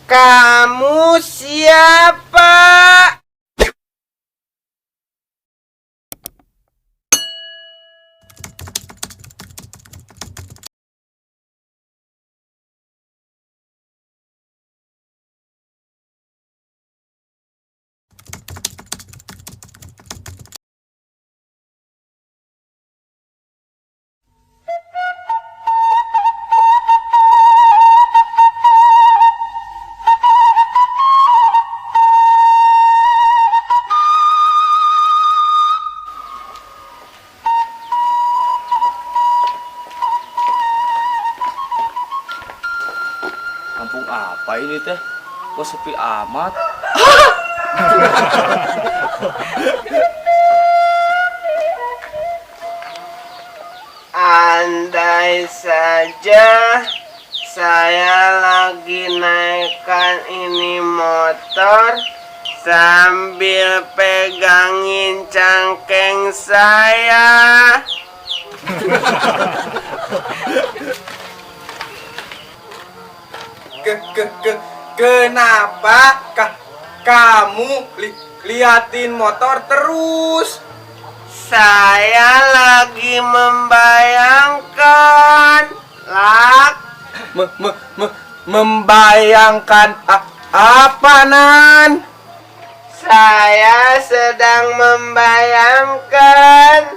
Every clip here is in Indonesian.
Kamu siapa? Kampung apa ini teh? Kok sepi amat? Andai saja saya lagi naikkan ini motor sambil pegangin cangkeng saya. Kenapa kamu liatin motor terus? Saya lagi membayangkan, membayangkan apa, Nan? Saya sedang membayangkan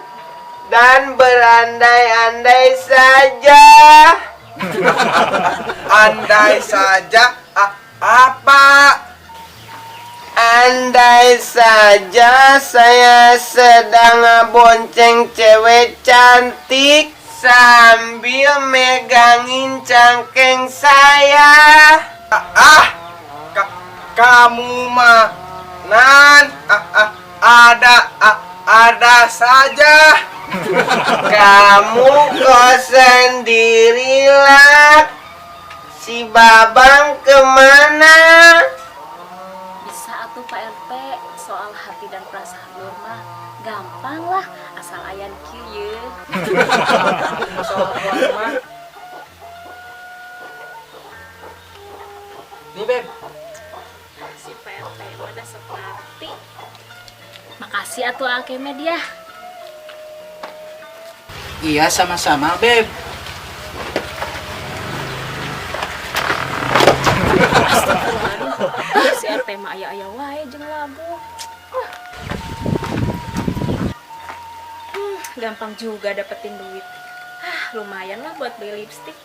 dan berandai-andai saja. Andai saja apa? Andai saja saya sedang bonceng cewek cantik sambil megangin cangkeng saya. Kamu mah Nan ada saja. Kamu kok sendirilah? Si Babang kemana? Bisa atuh Pak RT, soal hati dan perasaan Nur mah gampang lah, asal ayan kieu ye. Soal mah. Nih Beb. Si Pak RT udah seperti. Makasih atuh Alkemed ya. Iya, sama-sama, Beb. Astagfirullahaladzim. Si RT mah aya-aya wae jeung labu. Gampang juga dapetin duit. Lumayan lah buat beli lipstik.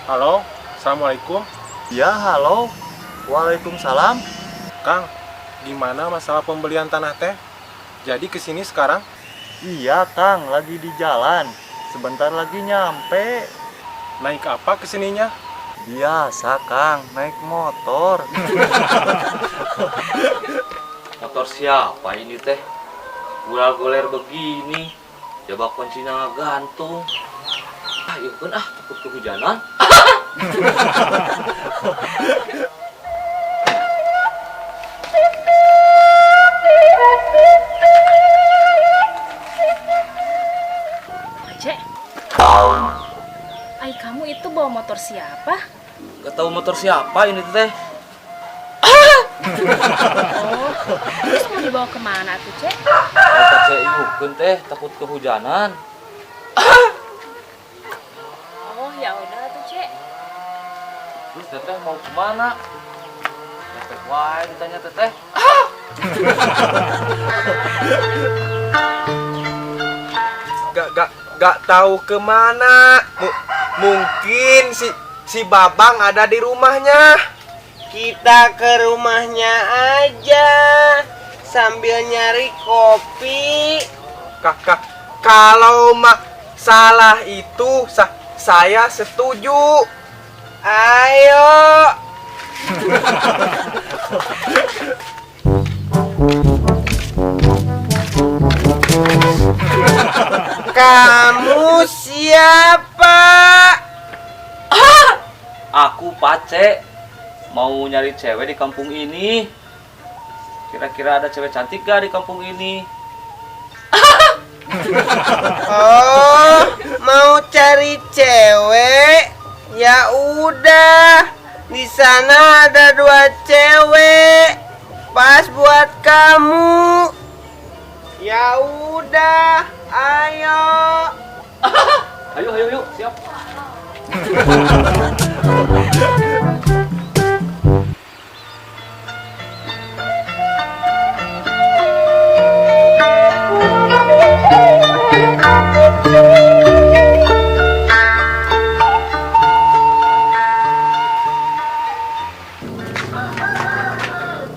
Halo, Assalamualaikum. Ya, halo. Waalaikumsalam. Kang, gimana masalah pembelian tanah teh? Jadi kesini sekarang? Iya, Kang, lagi di jalan. Sebentar lagi nyampe. Naik apa kesininya? Biasa, Kang, naik motor. Motor siapa ini teh? Gular-guler begini. Coba kuncinya gantung. Iya kan takut kehujanan. Cek. Ay, kamu itu bawa motor siapa? Gak tahu motor siapa ini teh. Oh, terus mau dibawa kemana tuh, Cek? Kata saya iukeun teh takut kehujanan. Oh, ya udah tuh, Cek. Terus teteh mau kemana? Teteh wae ditanya teteh. Gak tahu kemana. Mungkin si Babang ada di rumahnya. Kita ke rumahnya aja sambil nyari kopi. Kalau masalah itu saya setuju. Ayo Kamu siapa? Aku Pace, mau nyari cewek di kampung ini. Kira-kira ada cewek cantik gak di kampung ini? Oh, mau cari cewek? Ya udah, di sana ada 2 cewek, pas buat kamu. Ya udah, ayo. Ayo, siap.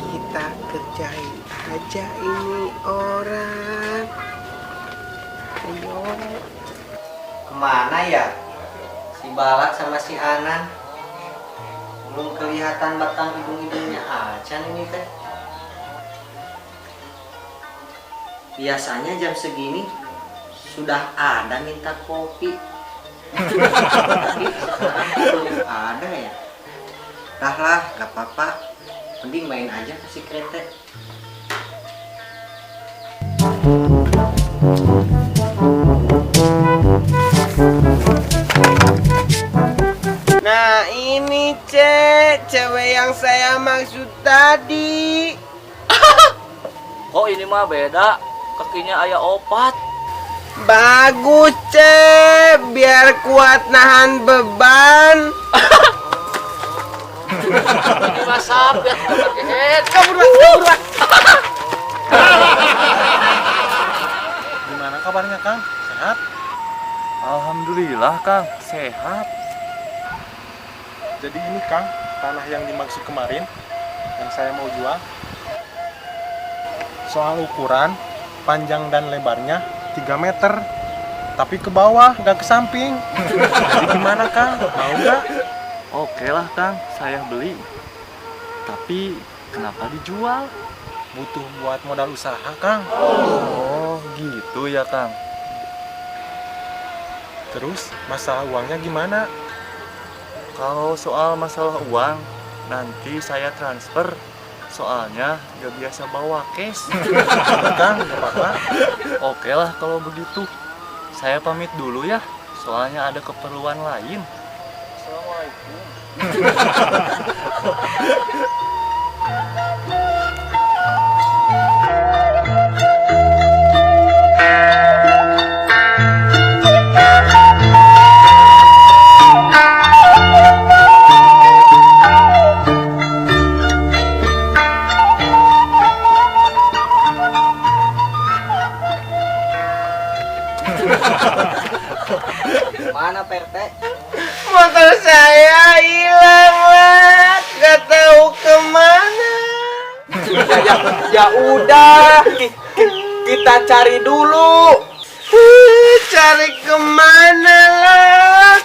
Kita kerjain aja ini orang. Ayo. Kemana ya? Si Balak sama si Anan. Belum kelihatan batang hidung-hidungnya aja ini teh. Biasanya jam segini sudah ada minta kopi. Tapi sekarang belum ada ya. Lah, gak apa-apa. Mending main aja ke si Krete. Nah ini cewek yang saya maksud tadi. Kok ini mah beda? Kakinya aya 4. Bagus biar kuat nahan beban. Ini mah sapet, Kabur. Gimana kabarnya Kang? Sehat? Alhamdulillah Kang, sehat. Jadi ini Kang, tanah yang dimaksud kemarin yang saya mau jual. Soal ukuran, panjang dan lebarnya 3 meter. Tapi ke bawah, nggak ke samping. Jadi gimana Kang? Mau nggak? Oke lah Kang, saya beli. Tapi kenapa dijual? Butuh buat modal usaha Kang. Oh gitu ya Kang. Terus masalah uangnya gimana? Kalau soal masalah uang, nanti saya transfer. Soalnya gak biasa bawa cash. Kang, nggak apa-apa. Oke lah kalau begitu. Saya pamit dulu ya, soalnya ada keperluan lain. Assalamualaikum. Mana Pak RT? Motor saya hilang, Mat. Gak tahu kemana. Ya udah, kita cari dulu. Cari kemana lah?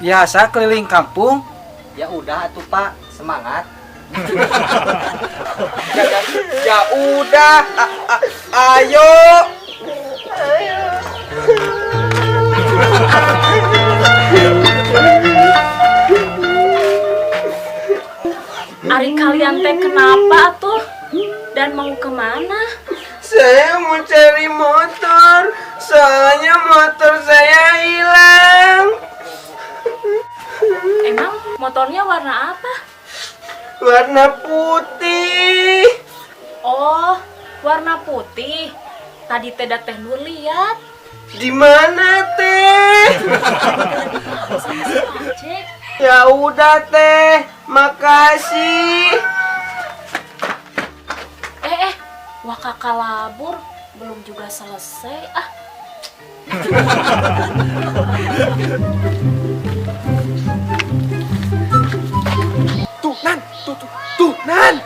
Biasa keliling kampung. Ya udah atuh Pak, semangat. Ya udah, ayo. Ari kalian teh kenapa tuh? Dan mau kemana? Saya mau cari motor, soalnya motor saya hilang. Emang motornya warna apa? Warna putih. Oh, warna putih. Tadi teh Teh Nur lihat. Di mana Teh? Sama si Aceh. Ya udah Teh, makasih. Wakaka labur belum juga selesai. Tuh Nan.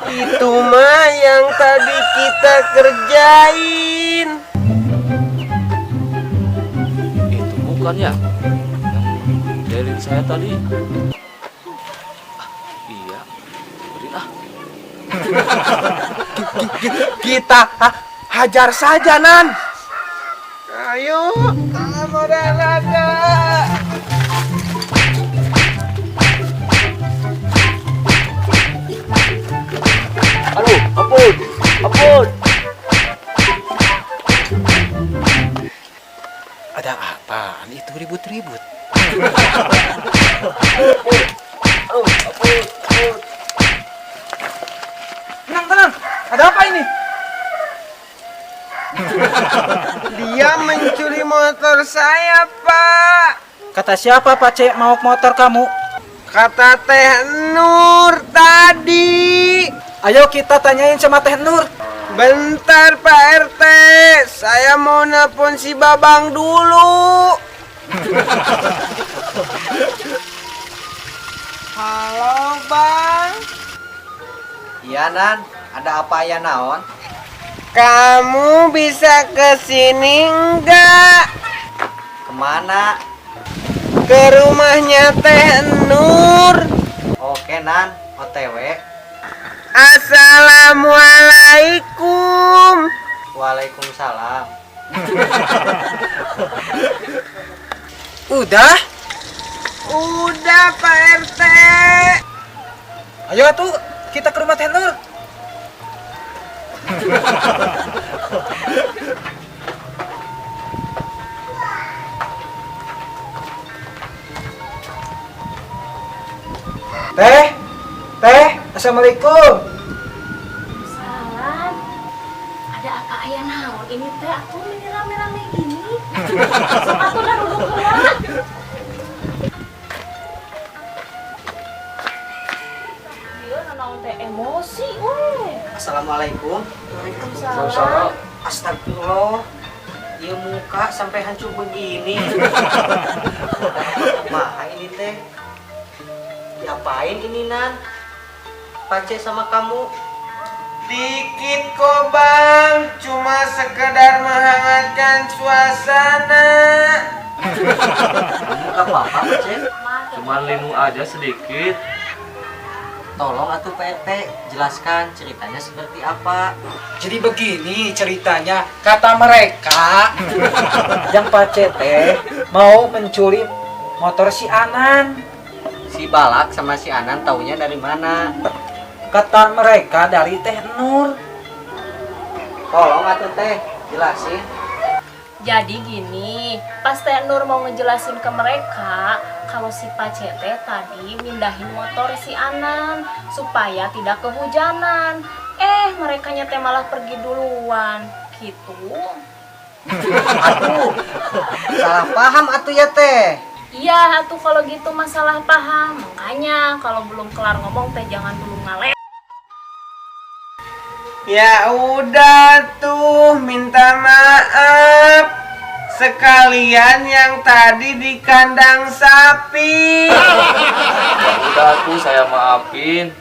Itu mah yang tadi kita kerjain. Itu bukan ya? Yang lilin saya tadi. Iya, beri ah. Kita hajar saja, Nan. Ayo, olahraga. Aduh, ampun, ampun. Ada apaan itu ribut-ribut? Tenang. Ada apa ini? Dia mencuri motor saya, Pak. Kata siapa Pak Cek mau motor kamu? Kata Teh Nur tadi. Ayo kita tanyain sama Teh Nur. Bentar, Pak RT. Saya mau nelpon si Babang dulu. Halo, Bang. Iya Nan, ada apa ya naon? Kamu bisa kesini enggak? Kemana? Ke rumahnya Teh Nur. Oke Nan, OTW. Assalamualaikum. Waalaikumsalam. Udah? Udah, Pak RT. Ayo tuh kita ke rumah Teh Nur. Teh, assalamualaikum. Salam. Ada apa ayah naon ini teh? Aku ini rame-rame gini. Sok aku dah duduk heula. Ieu naon teh emosi we. Assalamualaikum. Waalaikumsalam. Astagfirullah. Iya muka sampai hancur begini. Maha ini teh. Diapain ini Nan? Pace sama kamu? Dikit kok, Bang. Cuma sekedar menghangatkan suasana. Gak apa-apa Pace. Cuman linu aja sedikit. Tolong atuh Pak RT, jelaskan ceritanya seperti apa. Jadi begini ceritanya, kata mereka yang Pak Cek teh mau mencuri motor si Anan. Si Balak sama si Anan taunya dari mana? Kata mereka dari Teh Nur. Tolong atuh teh, jelasin. Jadi gini, pas Teh Nur mau ngejelasin ke mereka kalau si Pacete tadi mindahin motor si Anan supaya tidak kehujanan. Mereka teh malah pergi duluan. Gitu. Aduh, salah paham atuh ya teh. Iya, atuh kalau gitu masalah paham. Makanya kalau belum kelar ngomong teh jangan dulu ngaleh. Ya udah tuh, minta maaf. Sekalian yang tadi di kandang sapi. Udah tuh saya maafin.